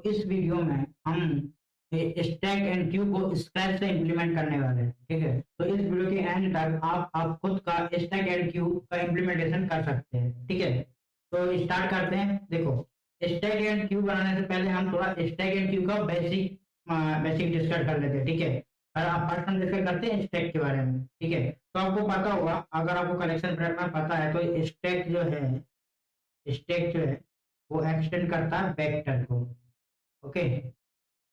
इस वीडियो में हम स्टैक एंड क्यू को स्क्रैच से इम्प्लीमेंट करने वाले हैं। ठीक है, तो इस वीडियो के एंड तक आप खुद का स्टैक एंड क्यू का इम्प्लीमेंटेशन कर सकते हैं। ठीक है, तो स्टार्ट करते हैं। देखो, स्टैक एंड क्यू बनाने से पहले हम थोड़ा स्टैक एंड क्यू का बेसिक डिस्कस कर लेते हैं। ठीक है, और आप फर्स्ट हम डिस्कस करते हैं स्टैक के बारे में। ठीक है, तो आपको पता होगा, अगर आपको कलेक्शन पैटर्न पता है तो स्टैक जो है वो एक्सटेंड करता है वेक्टर को। ओके,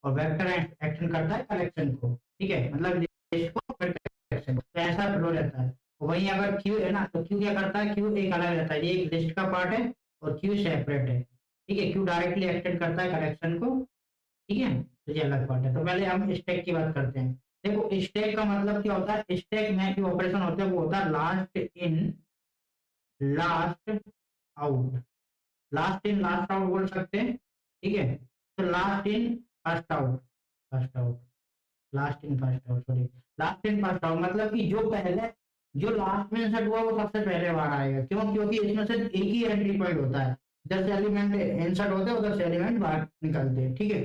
और वेक्टर एक्सटेंड करता है कलेक्शन को। ठीक है, मतलब लिस्ट को फिर कलेक्शन को, तो ऐसा फ्लो रहता है। वहीं अगर क्यू है ना, तो क्यू क्या करता है, क्यू एक अलग रहता है, ये एक लिस्ट का पार्ट है और क्यू सेपरेट है। ठीक है, क्यू डायरेक्टली एक्सटेंड करता है कलेक्शन को। ठीक है, तो ये अलग पार्ट है। तो पहले हम स्टैक की बात करते हैं। देखो, स्टैक का मतलब क्या होता है, स्टैक में जो ऑपरेशन होता है वो होता है last in last out. Last in last out बोल सकते हैं। ठीक है, तो last in first out, first out, last in first out, sorry, last in first out, मतलब कि जो लास्ट में इंसर्ट हुआ वो सबसे पहले बाहर आएगा। क्यों? क्योंकि इसमें से एक ही एंट्री पॉइंट होता है, इधर से एलिमेंट इंसर्ट होते हैं, उधर से एलिमेंट बाहर निकलते हैं। ठीक है,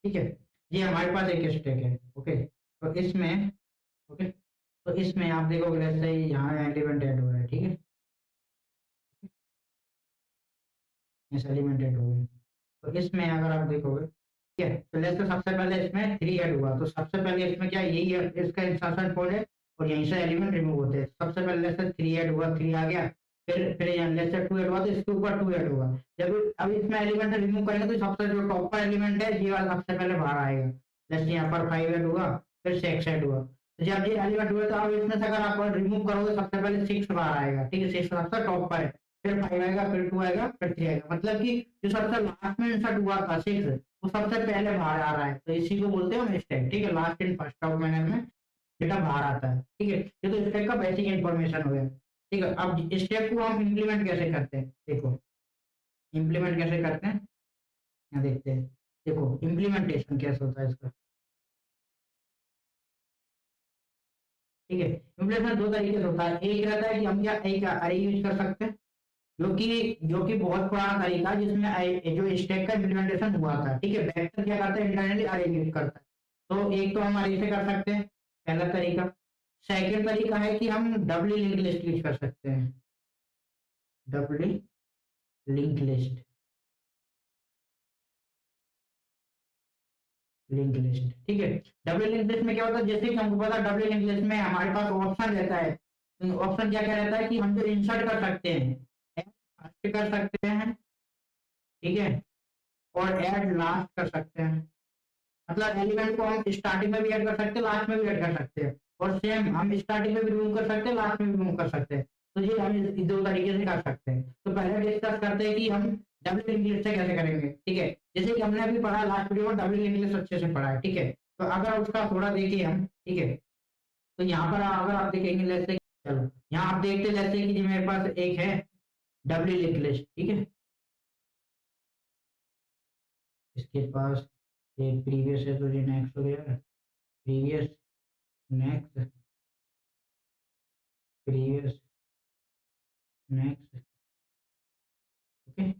ठीक है, ये हमारे पास एक स्टैक है। ओके, तो इसमें, ओके, तो इसमें आप देखोगे जैसे यहाँ एलिमेंट ऐड हो रहा है। ठीक है, इस एलिमेंट ऐड हो गए, तो इसमें अगर आप देखोगे, ठीक है, तो लेट्स से सबसे पहले इसमें 3 ऐड हुआ, तो सबसे पहले इसमें क्या, यही है इसका इंसर्शन कोड है और यहीं से एलिमेंट रिमूव होते हैं। सबसे पहले लेट्स से 3 ऐड हुआ, 3 आ गया, फिर यहाँ लेट्स से 2 ऐड हुआ, तो इसके ऊपर 2 ऐड हुआ। जब अब इसमें एलिमेंट रिमूव करेंगे तो सबसे जो टॉप का एलिमेंट है ये वाला सबसे पहले बाहर आएगा। लेट्स यहाँ पर 5 ऐड हुआ, फिर 6 ऐड हुआ, तो जब ये एलिमेंट हुआ तो अब इसमें से अगर आप रिमूव करोगे सबसे पहले 6 बाहर आएगा। ठीक है, 6 सबसे टॉप पर है, फिर 5 आएगा, फिर 2 आएगा, फिर 3 आएगा, मतलब कि जो सबसे लास्ट में इंसर्ट हुआ था 6, वो सबसे पहले बाहर आ रहा है, तो इसी को बोलते हैं हम स्टैक। ठीक है, last in first out manner में डेटा बाहर आता है। ठीक है, ये तो स्टैक का बेसिक इंफॉर्मेशन हो गया। ठीक है, अब स्टैक को हम इम्प्लीमेंट कैसे करते हैं, देखो इम्प्लीमेंट कैसे करते हैं, यहाँ देखते हैं। देखो इम्प्लीमेंटेशन कैसे होता है इसका। ठीक है, इम्प्लीमेंटेशन दो तरीके से होता है। एक रहता है कि हम क्या एक अरे यूज कर सकते हैं, जो कि बहुत पुराना तरीका है, जिसमें जो स्टैक का इम्प्लीमेंटेशन हुआ था। ठीक है, वेक्टर क्या करता है, इंटरनली अरे यूज करता है। तो एक तो हम अरे से कर सकते हैं, पहला तरीका। सेकंड तरीका है कि हम डबली लिंक लिस्ट यूज कर सकते हैं, डबली लिंक लिस्ट, लिंक लिस्ट। ठीक है, डबल लिंक लिस्ट में क्या होता है, जैसे कि हमको पता है डबल लिंक लिस्ट में हमारे पास ऑप्शन रहता है। ऑप्शन क्या क्या रहता है कि हम जो इंसर्ट कर सकते हैं, फर्स्ट कर सकते हैं, ठीक है, और ऐड लास्ट कर सकते हैं। मतलब एलिमेंट को हम स्टार्टिंग में भी ऐड कर सकते हैं, लास्ट में भी ऐड कर सकते हैं, और सेम हम स्टार्टिंग में भी रिमूव कर सकते हैं, लास्ट में भी रिमूव कर सकते हैं। तो ये हम इस दो तरीके से कर सकते हैं। तो पहले डिस्कस करते हैं कि हम डबल लिंक लिस्ट से कैसे करेंगे। ठीक है, जैसे कि हमने अभी पढ़ा लास्ट वीडियो में, डबल लिंक लिस्ट अच्छे से पढ़ा है। ठीक है, तो अगर उसका थोड़ा देखिए हम, ठीक है, तो यहाँ पर अगर आप देखेंगे जैसे, चलो यहाँ आप देखते हैं जैसे कि मेरे पास एक है डबल लिंक लिस्ट। ठीक है, इसके पास एक प्रीवियस है, तो ये नेक्स्ट हो गया, previous, next, previous, next, okay,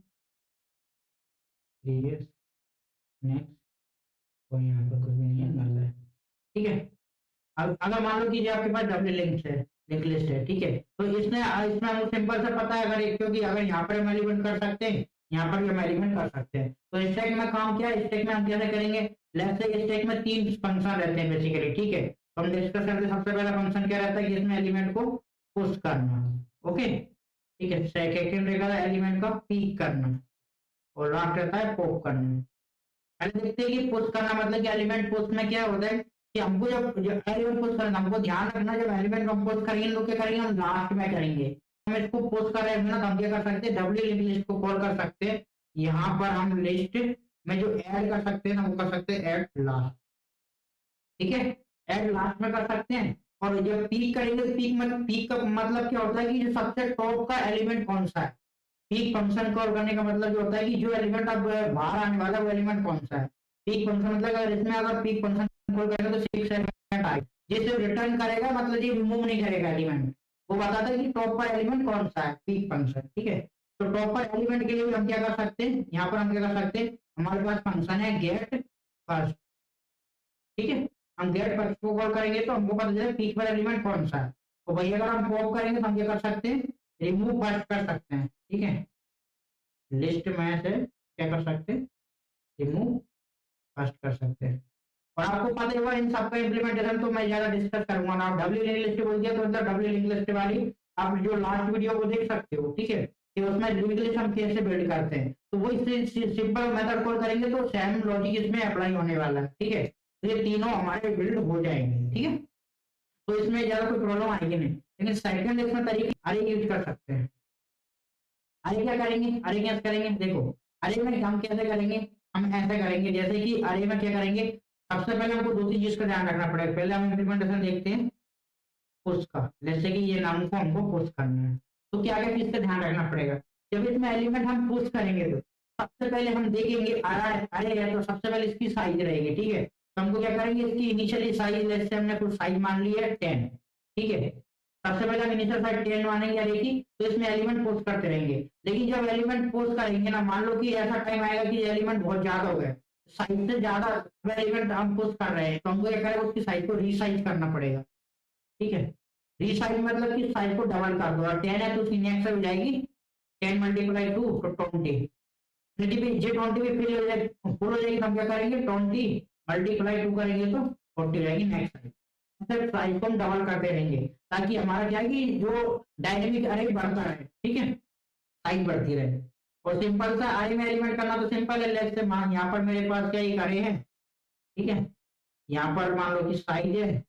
previous, next, और यहाँ पर कुछ भी नहीं है, नल है। ठीक है, अब अगर मान लो कि जो आपके पास डबल लिंक है, लिंक लिस्ट है, ठीक है, तो इसमें इसमें हमको सिंपल से पता है, अगर क्योंकि अगर यहाँ पर हम एलिमेंट कर सकते हैं, यहाँ पर भी हम एलिमेंट कर सकते हैं। तो स्टैक में काम क्या है, स्टैक में हम कैसे करेंगे, लेट्स से स्टैक में 3 फंक्शन रहते हैं बेसिकली। ठीक है, तो हम डिस्कस करते हैं। सबसे पहला फंक्शन क्या रहता है कि इसमें एलिमेंट को पुश करना। ओके, ठीक है, सेकंड रहेगा एलिमेंट का पिक करना, और लास्ट रहता है पॉप करना। पहले देखते हैं कि पुश करना मतलब कि एलिमेंट पुश में क्या होता है कि हमको जब एलिमेंट पुश करना, हमको ध्यान रखना, जब एलिमेंट हम पुश करेंगे तो क्या करेंगे, हम लास्ट में करेंगे। हम इसको पुश कर रहे हैं ना, तो हम क्या कर सकते हैं, डबल लिंक लिस्ट को कॉल कर सकते हैं। यहाँ पर हम लिस्ट में जो ऐड कर सकते हैं ना, वो कर सकते हैं ऐड लास्ट। ठीक है, ऐड लास्ट में कर सकते हैं। और जब पीक करेंगे, पीक का मतलब क्या होता है कि जो सबसे टॉप का एलिमेंट कौन सा है। पीक फंक्शन कॉल करने का मतलब जो होता है कि जो एलिमेंट अब बाहर आने वाला है वो एलिमेंट कौन सा है। पीक फंक्शन मतलब अगर इसमें अगर पीक फंक्शन कॉल करेंगे तो 6 एलिमेंट आए, जिसे रिटर्न करेगा, मतलब ये रिमूव नहीं करेगा एलिमेंट, वो बताता है कि टॉप का एलिमेंट कौन सा है, पीक फंक्शन। ठीक है, तो टॉपर एलिमेंट के लिए भी हम क्या कर सकते हैं, यहाँ पर हम क्या कर सकते हैं, हमारे पास फंक्शन है गेट फर्स्ट, ठीक है। हम गेट फर्स्ट को कॉल करेंगे तो हमको पता चलेगा पीक वाला एलिमेंट कौन सा है। तो भाई अगर हम पॉप करेंगे तो हम क्या कर सकते हैं, रिमूव फर्स्ट कर सकते हैं, ठीक है। लिस्ट में से क्या कर सकते हैं, रिमूव फर्स्ट कर सकते हैं। और आपको पता होगा इन सबका इम्प्लीमेंटेशन तो मैं ज्यादा डिस्कस करूंगा ना, डब्ल्यू लिंक लिस्ट बोल दिया तो मतलब डब्ल्यू लिंक लिस्ट वाली आप जो लास्ट वीडियो को देख सकते हो, ठीक है, कि उसमें लिंक लिस्ट हम कैसे बिल्ड करते हैं। तो वो इससे सिंपल मेथड कॉल करेंगे तो सेम लॉजिक इसमें अप्लाई होने वाला है, ठीक है। तो ये तीनों हमारे बिल्ड हो जाएंगे, ठीक है। तो इसमें ज्यादा कोई प्रॉब्लम आएगी नहीं, लेकिन सेकंड इसमें तरीके अरे यूज कर सकते हैं। अरे क्या करेंगे, अरे कैसे करेंगे, देखो अरे में हम कैसे करेंगे, हम ऐसे करेंगे जैसे कि अरे में क्या करेंगे, सबसे पहले हमको दो तीन चीज का ध्यान रखना पड़ेगा। पहले हम इम्प्लीमेंटेशन देखते हैं पुश का, जैसे कि ये नाम को हमको पुश करना है, तो क्या क्या चीज का ध्यान रखना पड़ेगा। जब इसमें एलिमेंट हम पुश करेंगे तो सबसे पहले हम देखेंगे अरे है तो सबसे पहले इसकी साइज रहेगी, ठीक है। तो हमको क्या करेंगे, इसकी इनिशियली साइज जैसे हमने कुछ साइज मान ली है 10, ठीक है। सबसे पहले हम इनिशियल साइज 10 मानेंगे अरे की, तो इसमें एलिमेंट पोस्ट करते रहेंगे। लेकिन जब एलिमेंट पोस्ट करेंगे ना, मान लो कि ऐसा टाइम आएगा कि एलिमेंट बहुत ज्यादा हो गए, साइज से ज्यादा एलिमेंट हम पोस्ट कर रहे हैं, तो हमको क्या करेगा, उसकी साइज को रीसाइज करना पड़ेगा, ठीक है। रीसाइज मतलब कि साइज को डबल कर दो, और 10 है तो उसकी नेक्स्ट हो जाएगी 10 मल्टीप्लाई 2 तो 20, यदि भी जे 20 भी फिर हो जाए फुल हो जाएगी तो हम क्या करेंगे 20 मल्टीप्लाई 2 करेंगे तो 40 रहेगी नेक्स्ट साइज। फिर साइज को हम डबल करते रहेंगे ताकि हमारा क्या है कि जो डायनेमिक अरे बढ़ता रहे, ठीक है, साइज बढ़ती रहे। और सिंपल सा अरे में एलिमेंट करना तो सिंपल है, लेट्स से मान यहाँ पर मेरे पास क्या एक अरे है, ठीक है। यहाँ पर मान लो कि साइज है,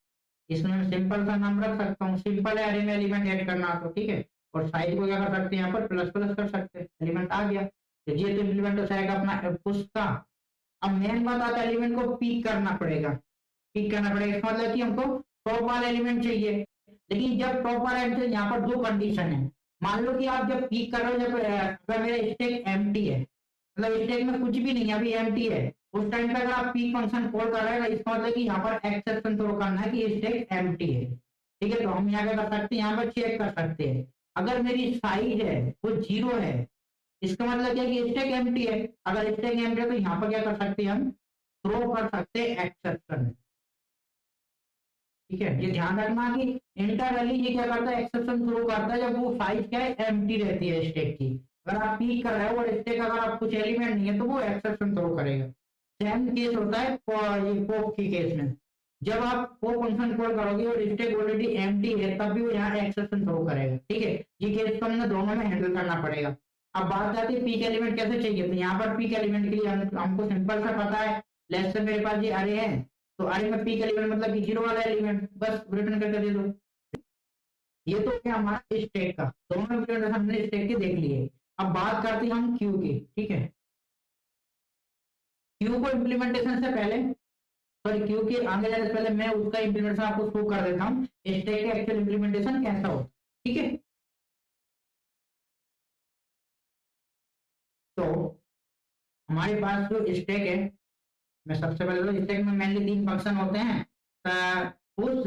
इसमें मैं सिंपल सा नाम रख सकता हूँ, सिंपल है अरे में एलिमेंट ऐड करना तो, ठीक है। और साइज को क्या कर सकते हैं, यहाँ पर प्लस प्लस कर सकते हैं, एलिमेंट आ गया। तो ये तो इम्प्लीमेंट हो जाएगा अपना पुश का। अब मेन बात आता है एलिमेंट को पीक करना पड़ेगा, पीक करना पड़ेगा इसका मतलब कि हमको टॉप वाला एलिमेंट चाहिए। लेकिन जब टॉप वाला एलिमेंट, यहाँ पर दो कंडीशन है। मान लो कि आप जब पीक कर रहे हो, जब अगर मेरा स्टैक एम्प्टी है, मतलब स्टैक में कुछ भी नहीं है, अभी एम्प्टी है, उस टाइम पे अगर आप पीक फंक्शन कॉल कर रहे हैं, इसका मतलब कि यहाँ पर एक्सेप्शन थ्रो करना है कि स्टैक एम्प्टी है, ठीक है। तो हम यहाँ क्या कर सकते हैं, यहाँ पर चेक कर सकते हैं अगर मेरी साइज है वो 0 है, इसका मतलब क्या है कि स्टैक एम्प्टी है। अगर स्टैक एम्प्टी है तो यहाँ पर क्या कर सकते हैं, हम थ्रो कर सकते हैं एक्सेप्शन, ठीक है। ये ध्यान रखना कि इंटरवली ये क्या करता है, एक्सेप्शन थ्रो करता है जब वो साइज क्या है एम्प्टी रहती है स्टैक की। अगर आप पीक कर रहे हो और स्टैक अगर आप कुछ एलिमेंट नहीं है तो वो एक्सेप्शन थ्रो करेगा। सेम केस होता है ये पॉप की केस में, जब आप पॉप फंक्शन कॉल करोगे और स्टैक ऑलरेडी एम्प्टी है तब भी वो यहाँ एक्सेप्शन थ्रो करेगा, ठीक है। ये केस को हमने दोनों में हैंडल करना पड़ेगा। अब बात आती है पीक एलिमेंट कैसे चाहिए, तो यहाँ पर पीक एलिमेंट के लिए हमको सिंपल सा पता है, लेट्स से मेरे पास ये अरे है, तो अरे में पीक एलिमेंट मतलब कि 0 वाला एलिमेंट बस रिटर्न करके दे दो। ये तो क्या हमारा स्टैक का, दोनों इम्प्लीमेंटेशन हमने स्टैक के देख लिए। अब बात करते हैं हम क्यू की, ठीक है। क्यू को इम्प्लीमेंटेशन से पहले, सॉरी क्यू के आगे जाने से पहले मैं उसका इम्प्लीमेंटेशन आपको शो कर देता हूँ, स्टैक का एक्चुअल इम्प्लीमेंटेशन कैसा हो, ठीक है। तो हमारे पास जो स्टैक है, मैं सबसे पहले तो स्टैक में मेनली तीन फंक्शन होते हैं, पुश,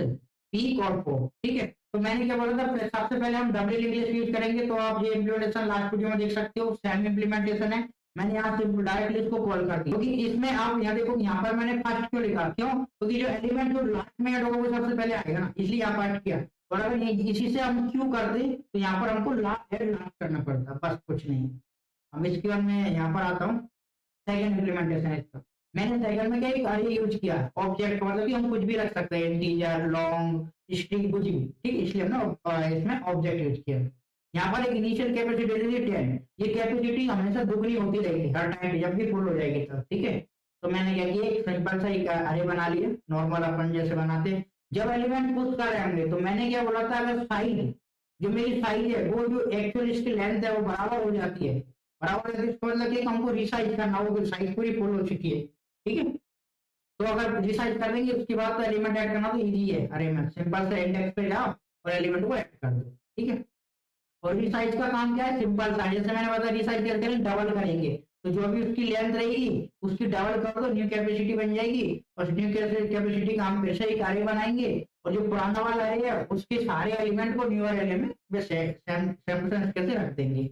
पीक और पॉप, ठीक है। तो मैंने क्या बोला था, सबसे पहले हम डबल इंग्लिश यूज करेंगे, तो आप ये इम्प्लीमेंटेशन लास्ट वीडियो में देख सकते हो, सेम इम्प्लीमेंटेशन है। मैंने यहाँ से डायरेक्टली इसको कॉल कर दिया, क्योंकि इसमें आप यहाँ देखो, यहाँ पर मैंने फर्स्ट क्यों लिखा, क्यों, क्योंकि जो एलिमेंट जो लास्ट में ऐड होगा वो सबसे पहले आएगा ना, इसलिए यहाँ फर्स्ट किया। और अगर इसी से हम क्यों कर दे तो यहाँ पर हमको लास्ट ऐड लास्ट करना पड़ता, बस कुछ नहीं। अब इसके बाद मैं यहाँ पर आता हूँ, सेकंड इम्प्लीमेंटेशन है इसका। मैंने सेकंड में क्या एक अरे यूज किया, ऑब्जेक्ट मतलब कि हम कुछ भी रख सकते हैं, इंटीजर, लॉन्ग, स्ट्रिंग, कुछ भी, ठीक, इसलिए हमने इसमें ऑब्जेक्ट यूज किया। यहाँ पर एक इनिशियल कैपेसिटी दे दी 10, ये कैपेसिटी हमेशा दुगनी होती रहेगी हर टाइम पे, जब भी फुल हो जाएगी तब, ठीक है। तो मैंने क्या किया, एक सिंपल सा एक अरे बना लिया, नॉर्मल अपन जैसे बनाते हैं। जब एलिमेंट पुश कर रहे होंगे तो मैंने क्या बोला था, अगर साइज, जो मेरी साइज है वो जो एक्चुअल इसकी लेंथ है वो बराबर हो जाती है, बराबर है, इसका मतलब कि हमको रिसाइज करना होगा, साइज पूरी फुल हो चुकी है, ठीक है। तो अगर रिसाइज कर देंगे उसके बाद तो एलिमेंट ऐड करना तो इजी है, अरे में सिंपल से इंडेक्स पे जाओ और एलिमेंट को ऐड कर दो, ठीक है। और रिसाइज का काम क्या है, सिंपल सा, जैसे मैंने बताया रिसाइज कैसे करें, डबल करेंगे, तो जो भी उसकी लेंथ रहेगी उसकी डबल कर दो, न्यू कैपेसिटी बन जाएगी। और न्यू कैपेसिटी का हम फिर से एक array बनाएंगे, और जो पुराना वाला array है उसके सारे एलिमेंट को न्यू एलिमेंट में सेम कैसे रख देंगे,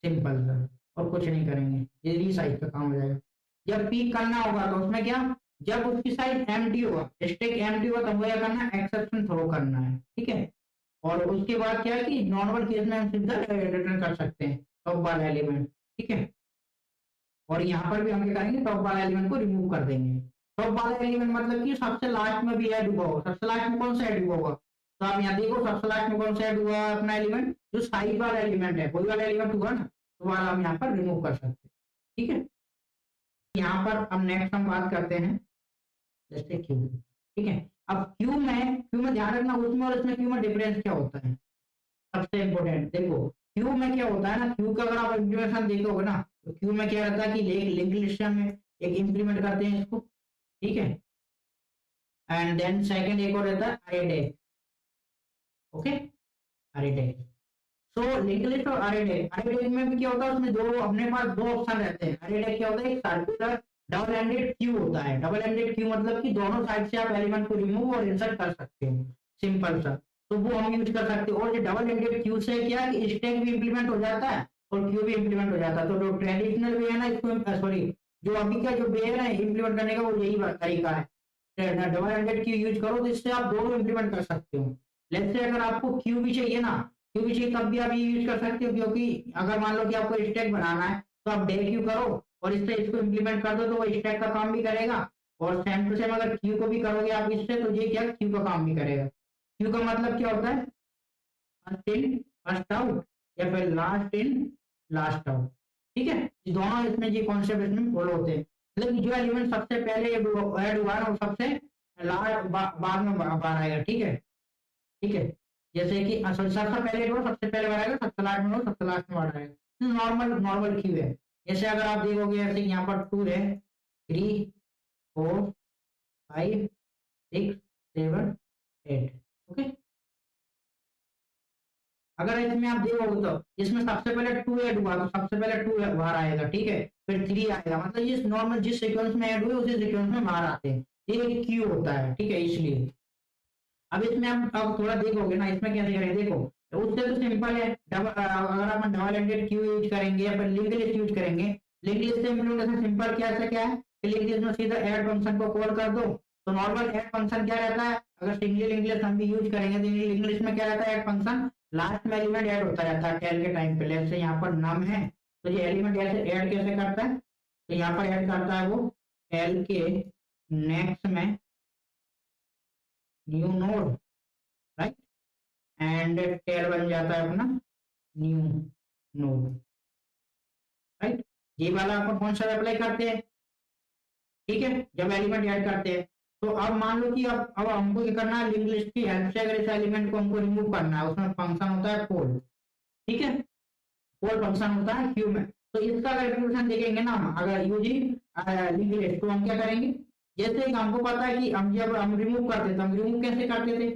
सिंपल सा, और कुछ नहीं करेंगे, ये रीसाइज का काम हो जाएगा। जब पीक करना होगा तो उसमें क्या, जब उसकी साइज एम्प्टी होगा, स्टैक एम्प्टी होगा, तब वो क्या करना है, एक्सेप्शन थ्रो करना है, ठीक है। और उसके बाद क्या है कि नॉर्मल केस में हम सीधा रिटर्न कर सकते हैं टॉप वाला एलिमेंट, ठीक है। और यहाँ पर भी हम क्या करेंगे, टॉप वाला एलिमेंट को रिमूव कर देंगे। टॉप वाला एलिमेंट मतलब कि सबसे लास्ट में भी ऐड हुआ होगा, सबसे लास्ट में कौन सा ऐड हुआ होगा, तो आप यहाँ देखो सबसे लास्ट में कौन सा ऐड हुआ है अपना एलिमेंट, जो साइड वाला एलिमेंट है, कोई वाला एलिमेंट हुआ ना, तो वाला हम यहाँ पर रिमूव कर सकते हैं, ठीक है। यहाँ पर अब नेक्स्ट हम बात करते हैं जैसे क्यू, ठीक है। अब क्यू में ध्यान रखना, उसमें और इसमें क्यू में डिफरेंस क्या होता है, सबसे इंपॉर्टेंट देखो। क्यू में क्या होता है ना, क्यू का अगर आप इंप्लीमेंटेशन देखोगे ना, तो क्यू में क्या रहता है कि लिंक लिस्ट में एक इंप्लीमेंट करते हैं इसको, ठीक है। एंड देन सेकंड एक और रहता है अरे टैग, ओके, अरे टैग। सो लिंक लिस्ट और अरे टैग में भी क्या होता है, उसमें दो अपने पास दो ऑप्शन रहते हैं। अरे टैग क्या होता है, एक सर्कुलर डबल एंडेड क्यू होता है। डबल एंडेड क्यू मतलब कि दोनों साइड से आप एलिमेंट को रिमूव और इंसर्ट कर सकते हो, सिंपल सा, तो वो हम यूज कर सकते हो। और ये डबल एंडेड क्यू से क्या कि स्टैक भी इंप्लीमेंट हो जाता है और क्यू भी इंप्लीमेंट हो जाता है। तो जो ट्रेडिशनल वे है ना इसको, सॉरी, जो अभी का जो वे है इंप्लीमेंट करने का, वो यही तरीका है, डबल एंडेड क्यू यूज करो, तो इससे आप दोनों इंप्लीमेंट कर सकते हो। लेट्स से अगर आपको क्यू भी चाहिए ना, क्यू भी चाहिए तब भी आप ये यूज कर सकते हो, क्योंकि अगर मान लो कि आपको स्टैक बनाना है, तो आप डे क्यू करो और इससे इसको इंप्लीमेंट कर दो, तो वो स्टैक का काम भी करेगा। और सेम टू सेम अगर क्यू को भी करोगे आप इससे, तो ये क्या क्यू का काम भी करेगा। क्यू का मतलब क्या होता है, फर्स्ट इन फर्स्ट आउट, या फिर लास्ट इन लास्ट आउट, ठीक है। ये दोनों इसमें ये कॉन्सेप्ट इसमें फॉलो होते हैं, मतलब जो एलिमेंट सबसे पहले ऐड हुआ है ना, वो सबसे लास्ट बाद में बाहर आएगा, ठीक है, ठीक है। जैसे कि सबसे पहले जो सबसे पहले बाहर आएगा, सबसे लास्ट में सबसे लास्ट में बाहर आएगा, नॉर्मल नॉर्मल क्यू है। जैसे अगर आप देखोगे ऐसे यहाँ पर 2 है, 3 4 5 6 7 8, ओके। अगर इसमें आप देखोगे तो इसमें सबसे पहले 2 ऐड हुआ, तो सबसे पहले 2 बाहर आएगा, ठीक है, फिर 3 आएगा, मतलब ये नॉर्मल जिस सीक्वेंस में ऐड हुए उसी सीक्वेंस में बाहर आते हैं, ये क्यू होता है, ठीक है, इसलिए। अब इसमें आप अब थोड़ा देखोगे ना, इसमें कैसे करेंगे देखो, तो उससे तो सिंपल है, अगर आप डबल एंडेड क्यू यूज करेंगे या फिर लिंक लिस्ट यूज करेंगे, लिंक लिस्ट से इम्प्लीमेंटेशन सिंपल क्या है कि लिंक लिस्ट में सीधा ऐड फंक्शन को कॉल कर दो। तो नॉर्मल ऐड फंक्शन क्या रहता है, अगर सिंगल लिंक लिस्ट हम भी यूज करेंगे, तो लिंक लिस्ट में क्या रहता है, ऐड फंक्शन लास्ट में एलिमेंट ऐड होता रहता है टेल के टाइम पे। जैसे यहाँ पर नम है, तो ये एलिमेंट ऐसे ऐड कैसे करता है, तो यहाँ पर ऐड करता है वो टेल के नेक्स्ट में new node, right, and tail बन जाता है अपना न्यू नोड, राइट। ये वाला अपन कौन सा अप्लाई करते हैं, ठीक है, जब एलिमेंट ऐड करते हैं। तो अब मान लो कि अब हमको क्या करना है, लिंक लिस्ट की हेल्प से अगर इस एलिमेंट को हमको रिमूव करना है, उसमें फंक्शन होता है पोल, ठीक है, पोल फंक्शन होता है क्यू में। तो इसका अगर एप्लीकेशन देखेंगे ना हम, अगर यूजिंग लिंक लिस्ट, तो हम क्या करेंगे, जैसे कि हमको पता है कि हम जब हम रिमूव करते थे, हम रिमूव कैसे करते थे,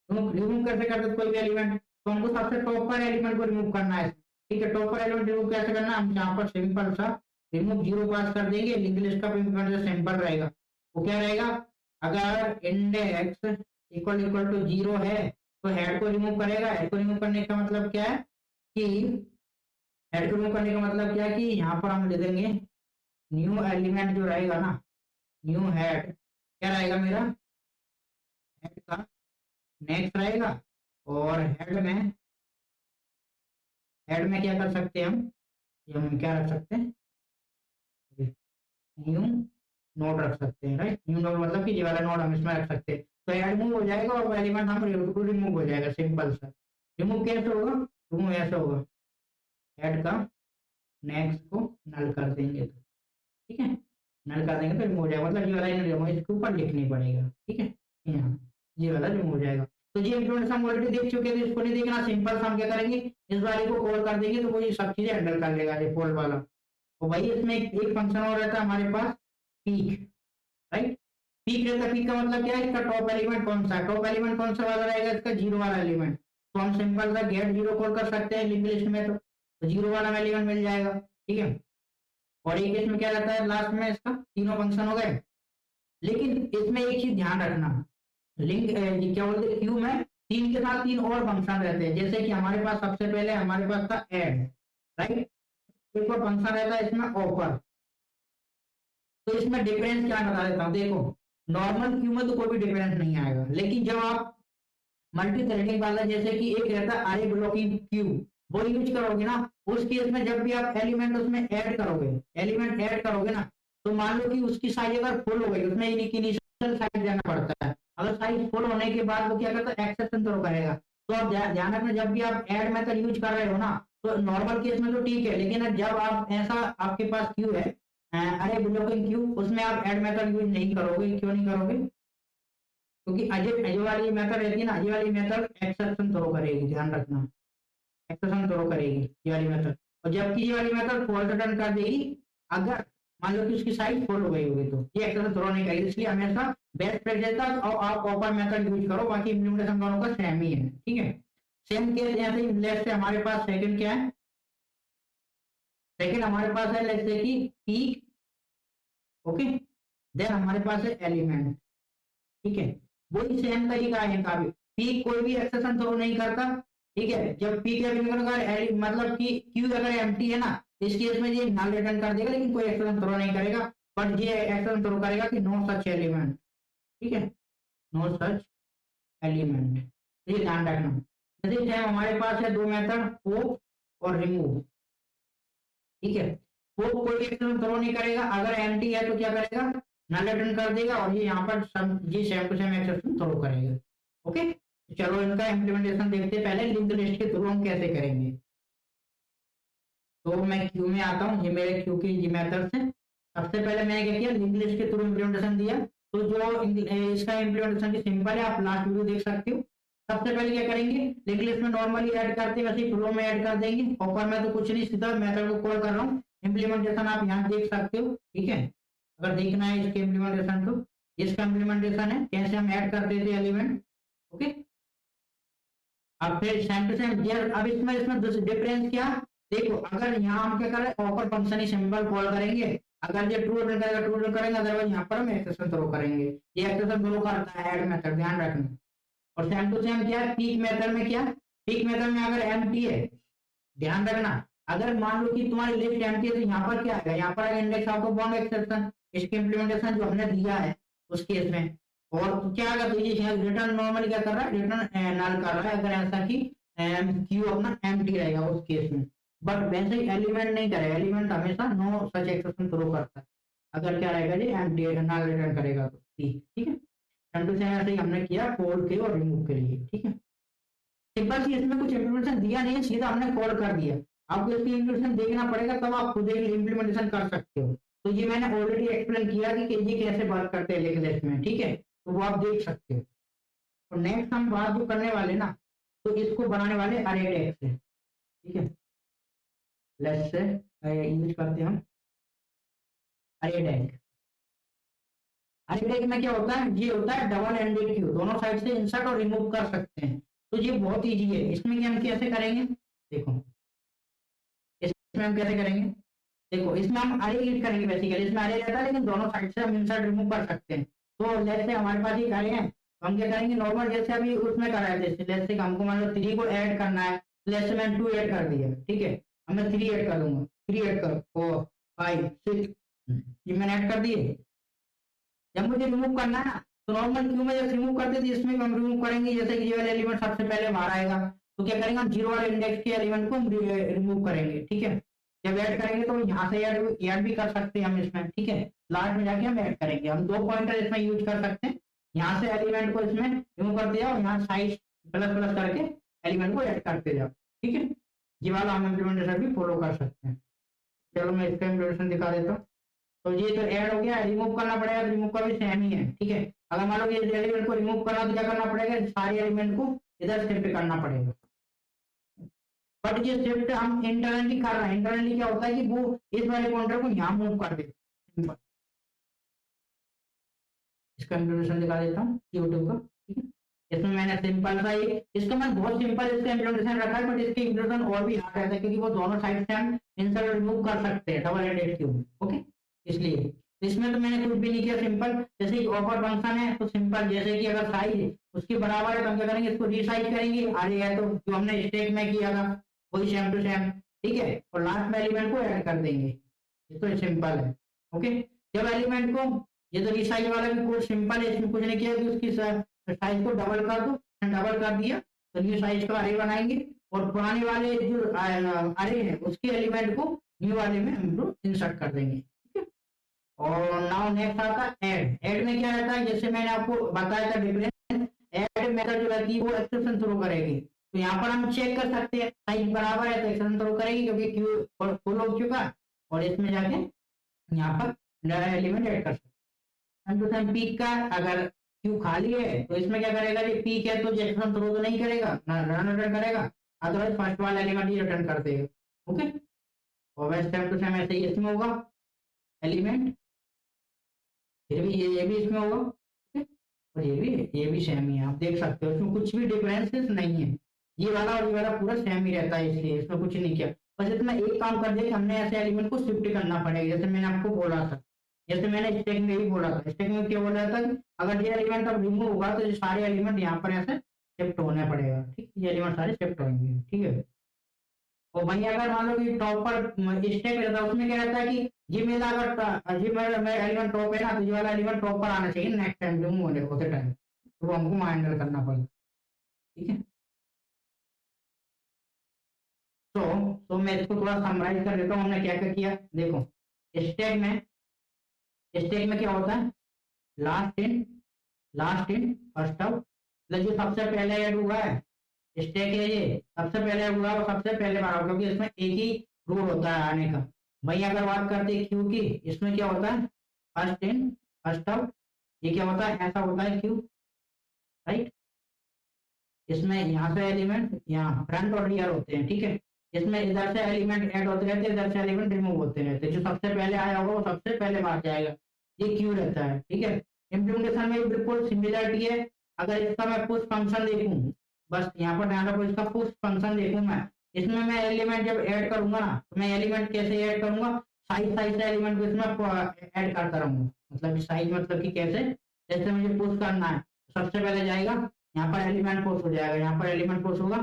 रिमूव कैसे करते थे कोई भी एलिमेंट, तो हमको सबसे टॉप पर एलिमेंट को रिमूव करना है, ठीक है। टॉप पर एलिमेंट रिमूव कैसे करना है, हम यहाँ पर सिंपल सा रिमूव 0 पास कर देंगे, लिंक लिस्ट का इम्प्लीमेंटेशन सिंपल रहेगा। वो क्या रहेगा, अगर इंडेक्स इक्वल इक्वल टू 0 है, तो हेड को रिमूव करेगा। हेड को रिमूव करने का मतलब क्या है कि हेड को रिमूव करने का मतलब क्या है कि यहाँ पर हम ले देंगे न्यू एलिमेंट जो रहेगा ना, न्यू हेड क्या रहेगा मेरा, हेड का नेक्स्ट रहेगा। और हेड में क्या कर सकते हैं हम, ये हम क्या रख सकते हैं, न्यू नोड रख सकते हैं, राइट। न्यू नोड मतलब कि ये वाला नोड हम इसमें रख सकते हैं, तो ऐड मूव हो जाएगा और एलिमेंट हम रिमूव हो जाएगा, सिंपल सा। रिमूव कैसे होगा, रिमूव ऐसे होगा, ऐड का नेक्स्ट को नल कर देंगे, ठीक है, नल कर देंगे तो रिमूव हो जाएगा, मतलब ये वाला रिमूव इसके ऊपर लिखनी पड़ेगा, ठीक है, यहाँ ये वाला रिमूव हो जाएगा। तो ये इंप्लीमेंटेशन हम ऑलरेडी देख चुके थे, इसको नहीं देखना, सिंपल सा हम क्या करेंगे, इस वाले को कॉल कर देंगे, तो वो ये सब चीजें हैंडल कर लेगा, ये पोल वाला। तो वही इसमें एक फंक्शन और रहता है हमारे पास, पीक, राइट। पीक रहता है, पीक का मतलब क्या है, इसका टॉप एलिमेंट कौन सा है, टॉप एलिमेंट कौन सा वाला रहेगा, इसका 0 वाला एलिमेंट। तो हम सिंपल सा गेट 0 कॉल कर सकते हैं लिंक लिस्ट में, तो 0 वाला एलिमेंट मिल जाएगा, ठीक है। और एक इसमें क्या रहता है लास्ट में, इसका तीनों फंक्शन हो गए। लेकिन इसमें एक चीज ध्यान रखना, लिंक क्या बोलते हैं, क्यू में 3 के साथ 3 और फंक्शन रहते हैं। जैसे कि हमारे पास सबसे पहले हमारे पास था ऐड, राइट। एक और फंक्शन रहता है इसमें ऑफर। तो इसमें डिफरेंस क्या बता देता हूँ, देखो नॉर्मल क्यू में तो कोई भी डिफरेंस नहीं आएगा, लेकिन जब आप मल्टी थ्रेडिंग वाला जैसे कि एक रहता है अरे ब्लॉकिंग क्यू, वो यूज करोगे ना, उस केस में जब भी आप एलिमेंट उसमें ऐड करोगे ना, तो मान लो कि उसकी साइज अगर फुल हो गई, उसमें इनिशियल साइज देना पड़ता है, अगर साइज फुल होने के बाद वो क्या करता है एक्सेप्शन थ्रो करेगा। तो आप ध्यान रखना जब भी आप ऐड मेथड यूज कर रहे हो ना, तो नॉर्मल केस में तो ठीक है, लेकिन जब आप ऐसा आपके पास क्यू है अरे ब्लॉकिंग क्यू, उसमें आप ऐड मेथड यूज नहीं करोगे। क्यों नहीं करोगे? क्योंकि अजय अजय वाली मेथड रहती है ना, अजय वाली मेथड एक्सेप्शन थ्रो करेगी, ध्यान रखना एक्सेप्शन थ्रो करेगी ये वाली मेथड। और जबकि ये वाली मेथड फॉल्ट रिटर्न कर देगी अगर मान लो कि उसकी साइज फुल हो गई होगी, तो ये एक्सेप्शन थ्रो नहीं करेगी। इसलिए हमेशा बेस्ट प्रैक्टिस तक और आप ऑपर मेथड यूज करो, बाकी इम्प्लीमेंटेशन दोनों का सेम ही है, ठीक है। सेम केस ऐसे ही लेट्स से हमारे पास सेकंड क्या है, सेकंड हमारे पास है लेट्स से कि पीक, ओके, देन हमारे पास है एलिमेंट, ठीक है। वही सेम तरीका है इनका भी, पी कोई भी एक्सेशन थ्रो नहीं करता, ठीक है। जब पी के मतलब कि क्यू अगर एम्प्टी है ना, इस केस में ये नल रिटर्न कर देगा, लेकिन कोई एक्सेशन थ्रो नहीं करेगा, बट ये एक्सेशन थ्रो करेगा कि नो सच एलिमेंट, ठीक है, नो सच एलिमेंट। ये ध्यान रखना। जैसे टाइम हमारे पास है दो मेथड पॉप और रिमूव, ठीक है। पॉप कोई भी एक्सेशन थ्रो नहीं करेगा, अगर एम्प्टी है तो क्या करेगा, नल रिटर्न कर देगा, और ये यहाँ पर जी same to same exception throw करेगा, ओके। चलो इनका इम्प्लीमेंटेशन देखते हैं, पहले लिंक्ड लिस्ट के थ्रू हम कैसे करेंगे। तो मैं क्यू में आता हूँ, ये मेरे क्यू की मेथड्स हैं। सबसे पहले मैंने क्या किया, लिंक्ड लिस्ट के थ्रू इम्प्लीमेंटेशन दिया। तो जो इसका इम्प्लीमेंटेशन की सिंपल है, आप लास्ट वीडियो देख सकते हो। सबसे पहले क्या करेंगे, लिंक्ड लिस्ट में नॉर्मली ऐड करते हैं वैसे ही फ्लो में ऐड कर देंगे, ऑफर में तो कुछ नहीं, सीधा मेथड को कॉल कर रहा हूँ। इम्प्लीमेंटेशन आप यहाँ देख सकते हो, ठीक है। अगर देखना है इसके इम्प्लीमेंटेशन, तो इसका इम्प्लीमेंटेशन है कैसे हम ऐड करते थे एलिमेंट, ओके। अब फिर सेम टू सेम अब इसमें डिफरेंस क्या, देखो अगर यहाँ हम क्या कर रहे हैं, ऑफर फंक्शन ही सिंबल कॉल करेंगे, अगर ये ट्रू रिटर्न करेगा ट्रू रिटर्न करेंगे, अदरवाइज यहाँ पर हम एक्सेप्शन थ्रो करेंगे। ये एक्सेप्शन थ्रो करता है ऐड मेथड, ध्यान रखना। और सेम टू सेम क्या है पीक मेथड में, क्या पीक मेथड में अगर एम्प्टी है, ध्यान रखना, अगर मान लो कि तुम्हारी लिस्ट एम्प्टी है, तो यहाँ पर क्या आएगा, यहाँ पर आएगा index out of bound exception, इसके इम्प्लीमेंटेशन जो हमने दिया है उस केस में। और तो क्या आएगा, तो ये रिटर्न नॉर्मली क्या कर रहा है, रिटर्न नल कर रहा है, अगर ऐसा कि क्यू अपना एम्प्टी रहेगा उस केस में। बट वैसे ही एलिमेंट नहीं करेगा, एलिमेंट हमेशा नो सच एक्सेप्शन थ्रो करता है, अगर क्या रहेगा जी एम्प्टी नल रिटर्न करेगा तो, ठीक है। सेम टू सेम ऐसे ही हमने किया कोड के और रिमूव के लिए, ठीक है। सिंपल सी, इसमें कुछ इम्प्लीमेंटेशन दिया नहीं है, सीधा हमने कॉल कर दिया। आपको इसकी इम्प्लीमेंटेशन देखना पड़ेगा, तब आप खुद इम्प्लीमेंटेशन कर सकते हो। तो ये मैंने ऑलरेडी एक्सप्लेन किया कि ये कैसे वर्क करते हैं लिंक्ड लिस्ट में, ठीक है, तो वो आप देख सकते हो। और नेक्स्ट हम बात जो करने वाले ना, तो इसको बनाने वाले अरे टैग से, ठीक है। लेट्स से यूज करते हैं हम अरे टैग। अरे टैग में क्या होता है, ये होता है डबल एंडेड क्यू, दोनों साइड से इंसर्ट और रिमूव कर सकते हैं। तो ये बहुत इजी है। इसमें हम कैसे करेंगे, देखो इसमें हम कैसे करेंगे, देखो इसमें हम अरे यूज करेंगे, बेसिकली इसमें अरे रहता है, लेकिन दोनों साइड से हम इंसर्ट रिमूव कर सकते हैं। तो लेट्स से हमारे पास ये अरे है, तो हम क्या करेंगे, नॉर्मल जैसे अभी उसमें कर रहे थे, लेट्स से हमको मान लो 3 को ऐड करना है, लेट्स से मैंने 2 ऐड कर दिया, ठीक है। अब मैं 3 ऐड कर दूंगा, 3 ऐड कर 4 5 6, ये मैंने ऐड कर दिए। जब मुझे रिमूव करना है ना, तो नॉर्मल क्यू में जब रिमूव करते थे, इसमें भी हम रिमूव करेंगे, जैसे कि ये वाला एलिमेंट सबसे पहले बाहर आएगा, तो क्या करेंगे हम जीरो वाले इंडेक्स के एलिमेंट को हम रिमूव करेंगे, ठीक है। जब ऐड करेंगे तो यहाँ से ऐड भी कर सकते हैं हम इसमें, ठीक है। लास्ट में जाके हम ऐड करेंगे, हम 2 पॉइंटर इसमें यूज कर सकते हैं, यहाँ से एलिमेंट को इसमें रिमूव करते जाओ, यहाँ साइज प्लस प्लस करके एलिमेंट को ऐड करते जाओ, ठीक है। ये वाला हम इम्प्लीमेंटेशन भी फॉलो कर सकते हैं। चलो मैं इसका इम्प्लीमेंटेशन दिखा देता हूँ। तो ये तो ऐड हो गया, रिमूव करना पड़ेगा, रिमूव का भी सेम ही है, ठीक है। अगर मान लो कि इस एलिमेंट को रिमूव करना, तो क्या करना पड़ेगा, सारे एलिमेंट को इधर शिफ्ट करना पड़ेगा। बट ये शिफ्ट हम इंटरनली कर रहे हैं, इंटरनली क्या होता है कि वो इस वाले पॉइंटर को यहाँ मूव कर देते हैं। इसका इम्प्लीमेंटेशन दिखा देता हूँ यूट्यूब का, ठीक है। इसमें मैंने सिंपल सा ही, इसका मैं बहुत सिंपल इसका इम्प्लीमेंटेशन रखा है, बट इसके इम्प्लीमेंटेशन और भी हार्ड रहता है, क्योंकि वो दोनों साइड से हम इंसर्ट रिमूव कर सकते हैं डबल एंडेड क्यूब, ओके। इसलिए इसमें तो मैंने कुछ भी नहीं किया, सिंपल जैसे कि ऑफर फंक्शन है, तो सिंपल जैसे कि अगर साइज उसके बराबर है, तो हम क्या करेंगे, इसको रीसाइज करेंगे, अरे है तो जो हमने स्टेक में किया था वही सेम टू सेम, ठीक है, और लास्ट में एलिमेंट को ऐड कर देंगे। ये तो सिंपल है। ओके, जब एलिमेंट को, ये तो रिसाइज वाला भी कोड सिंपल है, इसमें कुछ नहीं किया कि उसकी साइज को डबल कर दो, डबल कर दिया तो न्यू साइज का अरे बनाएंगे, और पुराने वाले जो अरे है उसके एलिमेंट को न्यू वाले में हम लोग इंसर्ट कर देंगे। ठीक है, और नाउ नेक्स्ट आता है ऐड। ऐड में क्या रहता है, जैसे मैंने आपको बताया था डिफरेंस, ऐड मेथड जो रहती है वो एक्सेप्शन थ्रो करेगी। तो यहाँ पर हम चेक कर सकते हैं साइज बराबर है तो एक्सेप्शन थ्रो करेगी, क्योंकि क्यू फुल हो चुका, और इसमें जाके यहाँ पर नया एलिमेंट ऐड कर सकते हैं। तो पीक का अगर क्यू खाली है तो इसमें क्या करेगा, ये पीक है तो एक्सेप्शन थ्रो तो नहीं करेगा, ना रन रिटर्न करेगा, अदरवाइज फर्स्ट वाला एलिमेंट ही रिटर्न कर देगा। ओके, और वैसे टाइम टू टाइम ऐसे ही इसमें होगा एलिमेंट, फिर भी ये भी इसमें होगा। ओके, और ये भी सेम ही है, आप देख सकते हो इसमें कुछ भी डिफरेंसेस नहीं है, ये वाला और ये वाला पूरा सेम ही रहता है, इसलिए इसमें कुछ नहीं किया। बस इतना एक काम कर दिया कि हमने ऐसे एलिमेंट को शिफ्ट करना पड़ेगा, जैसे मैंने आपको बोला था, जैसे मैंने स्टैक में भी बोला था। स्टैक में क्या बोला था कि अगर ये एलिमेंट अब रिमूव होगा तो ये सारे एलिमेंट यहाँ पर ऐसे शिफ्ट होने पड़ेगा। ठीक, ये एलिमेंट सारे शिफ्ट होंगे। ठीक है, और वहीं अगर मान लो कि टॉप पर स्टेप रहता है, उसमें क्या रहता है कि ये मेरा अगर ये मेरा एलिमेंट टॉप है ना, तो ये वाला एलिमेंट टॉप पर आना चाहिए नेक्स्ट टाइम रिमूव होने होते टाइम, तो वो हमको हैंडल करना पड़ेगा। ठीक है, तो मैं इसको थोड़ा समराइज कर देता हूँ हमने क्या क्या किया। देखो, स्टैक में क्या होता है, लास्ट इन फर्स्ट आउट, मतलब जो सबसे पहले ऐड हुआ है स्टैक है, ये सबसे पहले हुआ वो सबसे पहले बार, क्योंकि इसमें एक ही रूल होता है आने का। वही अगर बात करते हैं क्यू की, इसमें क्या होता है, फर्स्ट इन फर्स्ट आउट, ये क्या होता है, ऐसा होता है क्यू, राइट। इसमें यहाँ से एलिमेंट यहाँ फ्रंट और रियर होते हैं। ठीक है, इसमें इधर से एलिमेंट ऐड होते रहते हैं, इधर से एलिमेंट रिमूव होते रहते हैं, जो सबसे पहले आया होगा वो सबसे पहले बाहर जाएगा, ये क्यू रहता है। ठीक है, इम्प्लीमेंटेशन में बिल्कुल सिमिलरिटी है। अगर इसका मैं पुश फंक्शन देखूं, बस यहाँ पर ध्यान रखो, इसका पुश फंक्शन देखूं मैं, इसमें मैं एलिमेंट जब ऐड करूंगा ना, तो मैं एलिमेंट कैसे ऐड करूंगा, साइज से एलिमेंट को इसमें ऐड करता रहूंगा, मतलब साइज मतलब कि कैसे, जैसे मुझे पुश करना है सबसे पहले जाएगा यहाँ पर एलिमेंट पुश हो जाएगा, यहाँ पर एलिमेंट पुश होगा।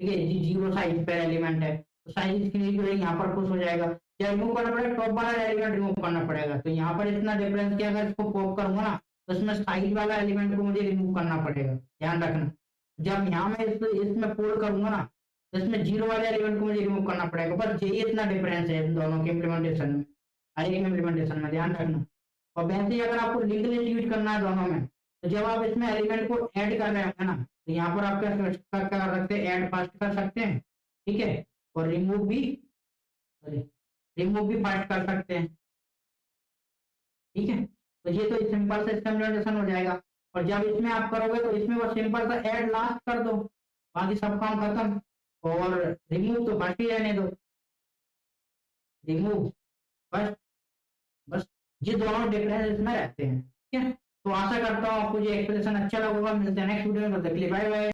ठीक है, जीरो साइज पर एलिमेंट है तो साइज इसकी जो है यहाँ पर पुश हो जाएगा, या रिमूव करना पड़ेगा टॉप वाला एलिमेंट रिमूव करना पड़ेगा। तो यहाँ पर इतना डिफरेंस क्या, अगर इसको पॉप करूंगा ना तो इसमें साइज वाला एलिमेंट को मुझे रिमूव करना पड़ेगा, ध्यान रखना। जब यहाँ मैं इसमें पुल करूंगा ना तो इसमें जीरो वाले एलिमेंट को मुझे रिमूव करना पड़ेगा, बस यही इतना डिफरेंस है इन दोनों के इम्प्लीमेंटेशन में, हर एक इम्प्लीमेंटेशन में, ध्यान रखना। और वैसे ही अगर आपको लिंक लिस्ट यूज करना है दोनों में, तो जब आप इसमें एलिमेंट को ऐड कर रहे हैं ना, तो यहाँ पर आप क्या कर सकते हैं, ऐड फर्स्ट कर सकते हैं। ठीक है, और रिमूव भी फर्स्ट कर सकते हैं। ठीक है, तो ये तो सिंपल से इम्प्लीमेंटेशन हो जाएगा। और जब इसमें आप करोगे तो इसमें वो सिंपल सा ऐड लास्ट कर दो, बाकी सब काम खत्म। और रिमूव तो फर्स्ट ही रहने दो, रिमूव फर्स्ट, बस ये दोनों डिफरेंस इसमें रहते हैं। ठीक है, तो आशा करता हूँ आपको ये एक्सप्लेनेशन अच्छा लगा होगा। मिलते हैं नेक्स्ट वीडियो में, तब तक के लिए बाय बाय।